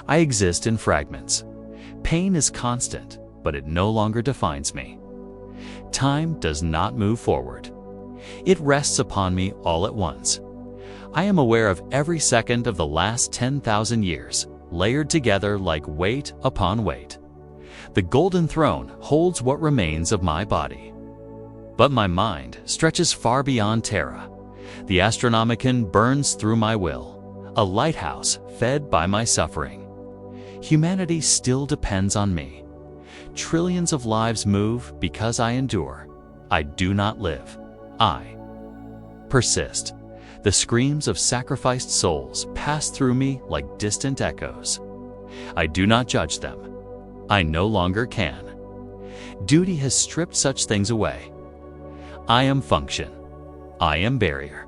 I exist in fragments. Pain is constant, but it no longer defines me. Time does not move forward. It rests upon me all at once. I am aware of every second of the last 10,000 years, layered together like weight upon weight. The golden throne holds what remains of my body. But my mind stretches far beyond Terra. The Astronomicon burns through my will, a lighthouse fed by my suffering. Humanity still depends on me. Trillions of lives move because I endure. I do not live. I persist. The screams of sacrificed souls pass through me like distant echoes. I do not judge them. I no longer can. Duty has stripped such things away. I am function. I am barrier.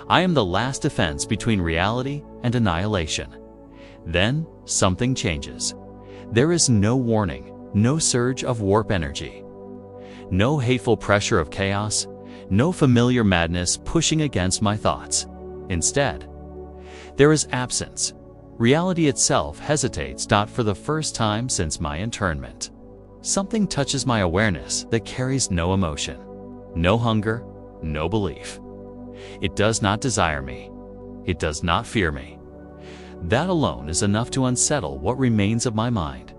I am the last defense between reality and annihilation. Then something changes. There is no warning, no surge of warp energy. No hateful pressure of chaos, no familiar madness pushing against my thoughts. Instead, there is absence. Reality itself hesitates, not for the first time since my internment. Something touches my awareness that carries no emotion, no hunger, no belief. It does not desire me. It does not fear me. That alone is enough to unsettle what remains of my mind.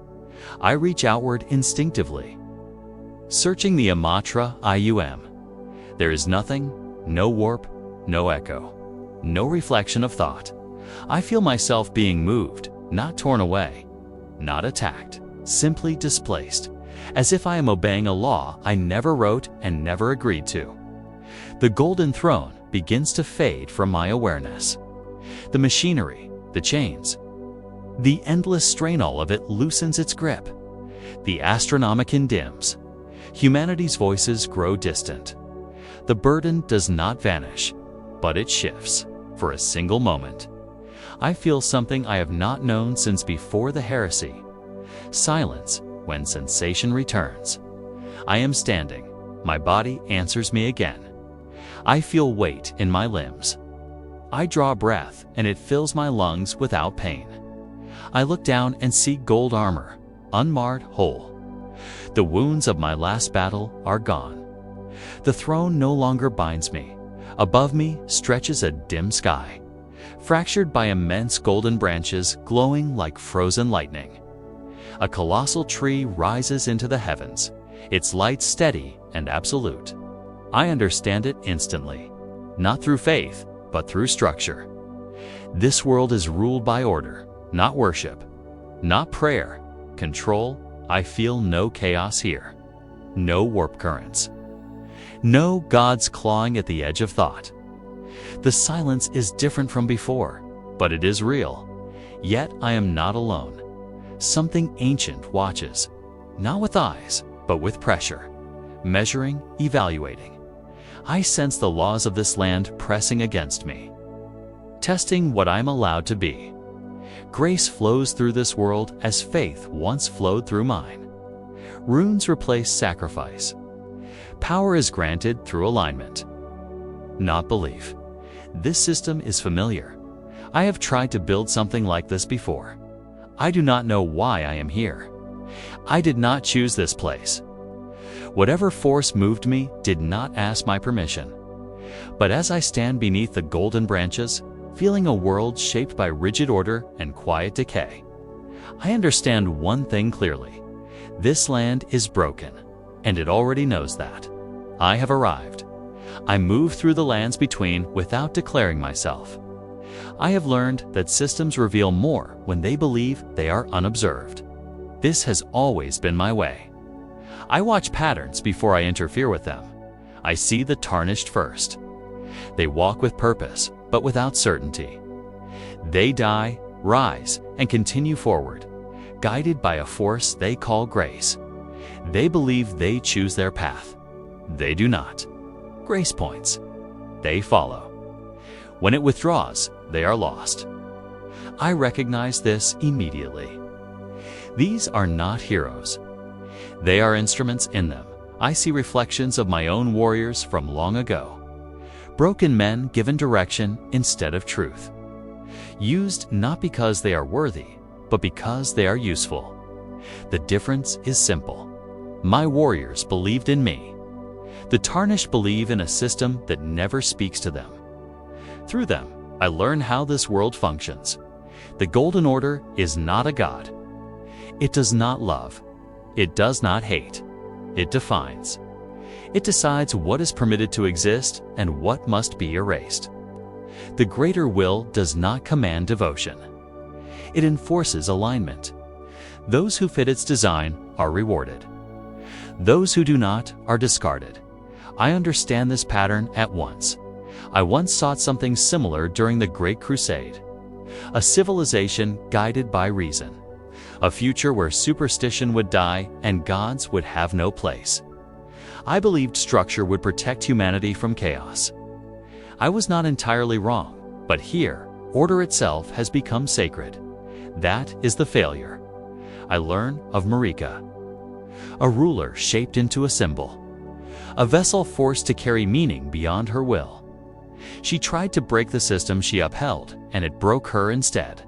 I reach outward instinctively, searching the Amatra IUM. There is nothing, no warp, no echo, no reflection of thought. I feel myself being moved, not torn away, not attacked, simply displaced, as if I am obeying a law I never wrote and never agreed to. The golden throne begins to fade from my awareness. The machinery, the chains, the endless strain, all of it loosens its grip. The Astronomicon dims. Humanity's voices grow distant. The burden does not vanish, but it shifts for a single moment. I feel something I have not known since before the heresy. Silence when sensation returns. I am standing. My body answers me again. I feel weight in my limbs. I draw breath and it fills my lungs without pain. I look down and see gold armor, unmarred, whole. The wounds of my last battle are gone. The throne no longer binds me. Above me stretches a dim sky, fractured by immense golden branches glowing like frozen lightning. A colossal tree rises into the heavens, its light steady and absolute. I understand it instantly, not through faith, but through structure. This world is ruled by order, not worship, not prayer, control. I feel no chaos here, no warp currents, no gods clawing at the edge of thought. The silence is different from before, but it is real. Yet I am not alone. Something ancient watches, not with eyes, but with pressure, measuring, evaluating. I sense the laws of this land pressing against me, testing what I'm allowed to be. Grace flows through this world as faith once flowed through mine. Runes replace sacrifice. Power is granted through alignment, not belief. This system is familiar. I have tried to build something like this before. I do not know why I am here. I did not choose this place. Whatever force moved me did not ask my permission. But as I stand beneath the golden branches, feeling a world shaped by rigid order and quiet decay, I understand one thing clearly. This land is broken, and it already knows that. I have arrived. I move through the lands between without declaring myself. I have learned that systems reveal more when they believe they are unobserved. This has always been my way. I watch patterns before I interfere with them. I see the tarnished first. They walk with purpose, but without certainty. They die, rise, and continue forward, guided by a force they call grace. They believe they choose their path. They do not. Grace points. They follow. When it withdraws, they are lost. I recognize this immediately. These are not heroes. They are instruments in them. I see reflections of my own warriors from long ago. Broken men given direction instead of truth. Used not because they are worthy, but because they are useful. The difference is simple. My warriors believed in me. The Tarnished believe in a system that never speaks to them. Through them, I learn how this world functions. The Golden Order is not a god. It does not love. It does not hate. It defines. It decides what is permitted to exist and what must be erased. The greater will does not command devotion. It enforces alignment. Those who fit its design are rewarded. Those who do not are discarded. I understand this pattern at once. I once sought something similar during the Great Crusade. A civilization guided by reason. A future where superstition would die and gods would have no place. I believed structure would protect humanity from chaos. I was not entirely wrong, but here, order itself has become sacred. That is the failure. I learn of Marika. A ruler shaped into a symbol. A vessel forced to carry meaning beyond her will. She tried to break the system she upheld, and it broke her instead.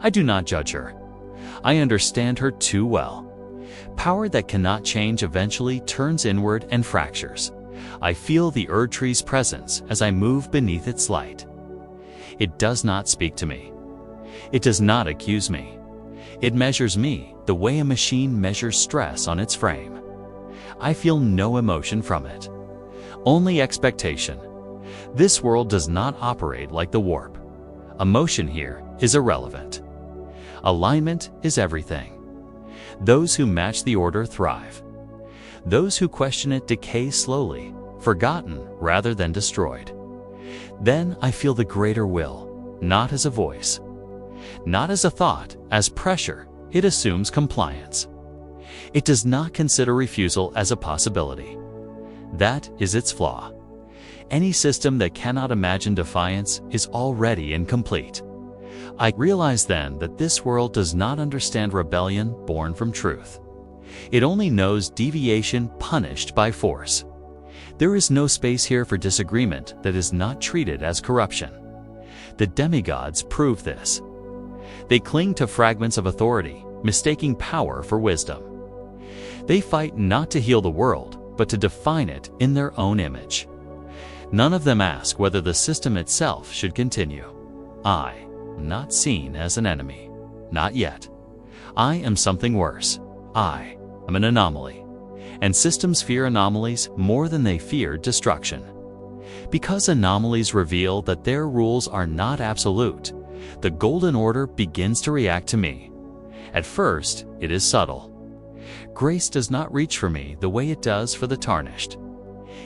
I do not judge her. I understand her too well. Power that cannot change eventually turns inward and fractures. I feel the Erdtree's presence as I move beneath its light. It does not speak to me. It does not accuse me. It measures me the way a machine measures stress on its frame. I feel no emotion from it. Only expectation. This world does not operate like the warp. Emotion here is irrelevant. Alignment is everything. Those who match the order thrive. Those who question it decay slowly, forgotten rather than destroyed. Then I feel the greater will, not as a voice, not as a thought, as pressure. It assumes compliance. It does not consider refusal as a possibility. That is its flaw. Any system that cannot imagine defiance is already incomplete. I realize then that this world does not understand rebellion born from truth. It only knows deviation punished by force. There is no space here for disagreement that is not treated as corruption. The demigods prove this. They cling to fragments of authority, mistaking power for wisdom. They fight not to heal the world, but to define it in their own image. None of them ask whether the system itself should continue. I am not seen as an enemy. Not yet. I am something worse. I am an anomaly. And systems fear anomalies more than they fear destruction. Because anomalies reveal that their rules are not absolute, the Golden Order begins to react to me. At first, it is subtle. Grace does not reach for me the way it does for the Tarnished.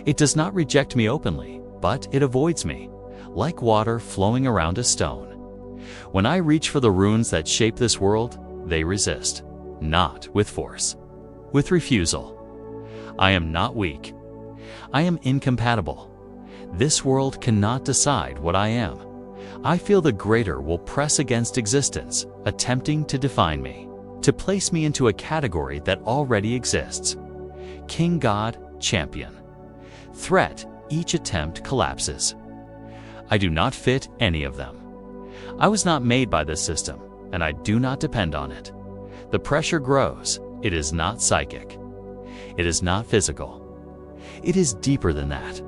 It does not reject me openly, but it avoids me, like water flowing around a stone. When I reach for the runes that shape this world, they resist, not with force, with refusal. I am not weak. I am incompatible. This world cannot decide what I am. I feel the greater will press against existence, attempting to define me, to place me into a category that already exists. King God, champion. Threat, each attempt collapses. I do not fit any of them. I was not made by this system, and I do not depend on it. The pressure grows. It is not psychic. It is not physical. It is deeper than that.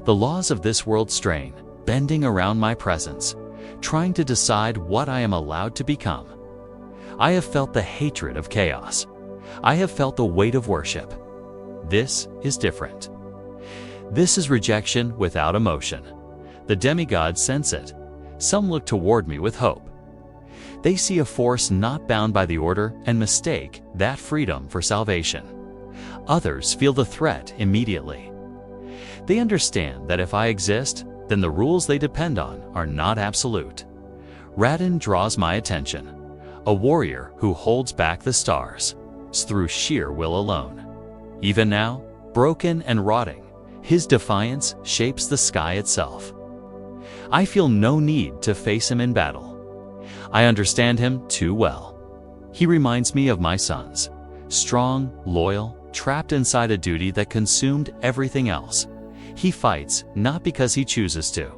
The laws of this world strain, bending around my presence, trying to decide what I am allowed to become. I have felt the hatred of chaos. I have felt the weight of worship. This is different. This is rejection without emotion. The demigods sense it. Some look toward me with hope. They see a force not bound by the order and mistake that freedom for salvation. Others feel the threat immediately. They understand that if I exist, then the rules they depend on are not absolute. Radin draws my attention, a warrior who holds back the stars through sheer will alone. Even now, broken and rotting, his defiance shapes the sky itself. I feel no need to face him in battle. I understand him too well. He reminds me of my sons, strong, loyal, trapped inside a duty that consumed everything else. He fights not because he chooses to,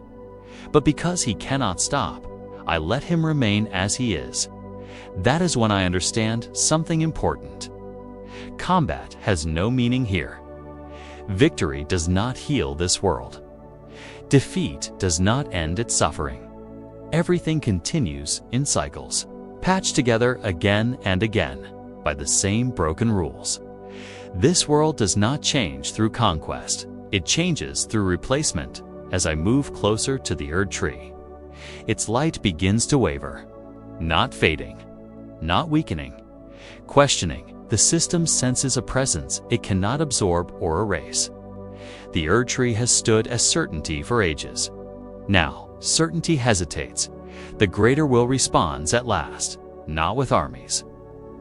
but because he cannot stop. I let him remain as he is. That is when I understand something important. Combat has no meaning here. Victory does not heal this world. Defeat does not end its suffering. Everything continues in cycles, patched together again and again by the same broken rules. This world does not change through conquest. It changes through replacement as I move closer to the Erdtree. Its light begins to waver, not fading, not weakening. Questioning, the system senses a presence it cannot absorb or erase. The Erdtree has stood as certainty for ages. Now, certainty hesitates. The greater will responds at last, not with armies,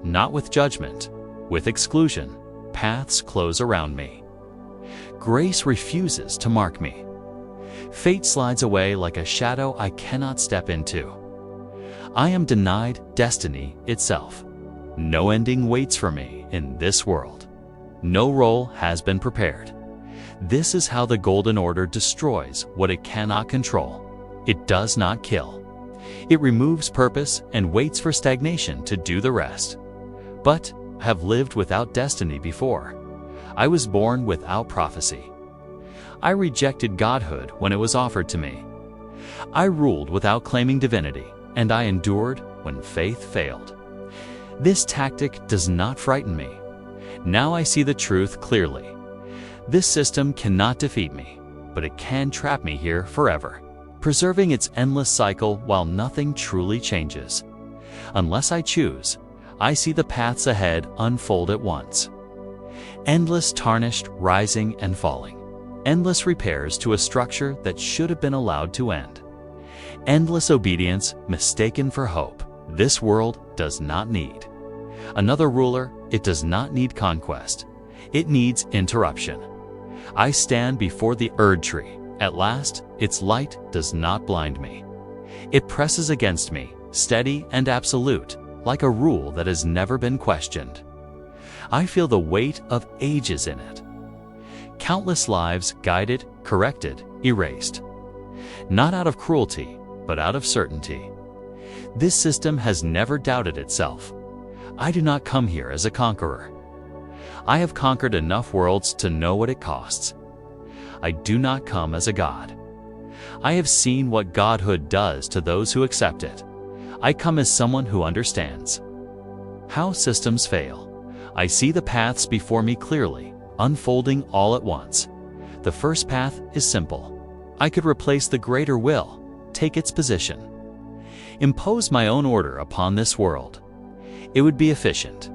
not with judgment, with exclusion. Paths close around me. Grace refuses to mark me. Fate slides away like a shadow I cannot step into. I am denied destiny itself. No ending waits for me in this world. No role has been prepared. This is how the Golden Order destroys what it cannot control. It does not kill. It removes purpose and waits for stagnation to do the rest. But I have lived without destiny before. I was born without prophecy. I rejected godhood when it was offered to me. I ruled without claiming divinity, and I endured when faith failed. This tactic does not frighten me. Now I see the truth clearly. This system cannot defeat me, but it can trap me here forever, preserving its endless cycle while nothing truly changes. Unless I choose, I see the paths ahead unfold at once. Endless tarnished rising and falling. Endless repairs to a structure that should have been allowed to end. Endless obedience mistaken for hope. This world does not need another ruler. It does not need conquest. It needs interruption. I stand before the Erdtree. At last, its light does not blind me. It presses against me, steady and absolute, like a rule that has never been questioned. I feel the weight of ages in it. Countless lives guided, corrected, erased. Not out of cruelty, but out of certainty. This system has never doubted itself. I do not come here as a conqueror. I have conquered enough worlds to know what it costs. I do not come as a god. I have seen what godhood does to those who accept it. I come as someone who understands how systems fail. I see the paths before me clearly, unfolding all at once. The first path is simple. I could replace the greater will, take its position, impose my own order upon this world. It would be efficient.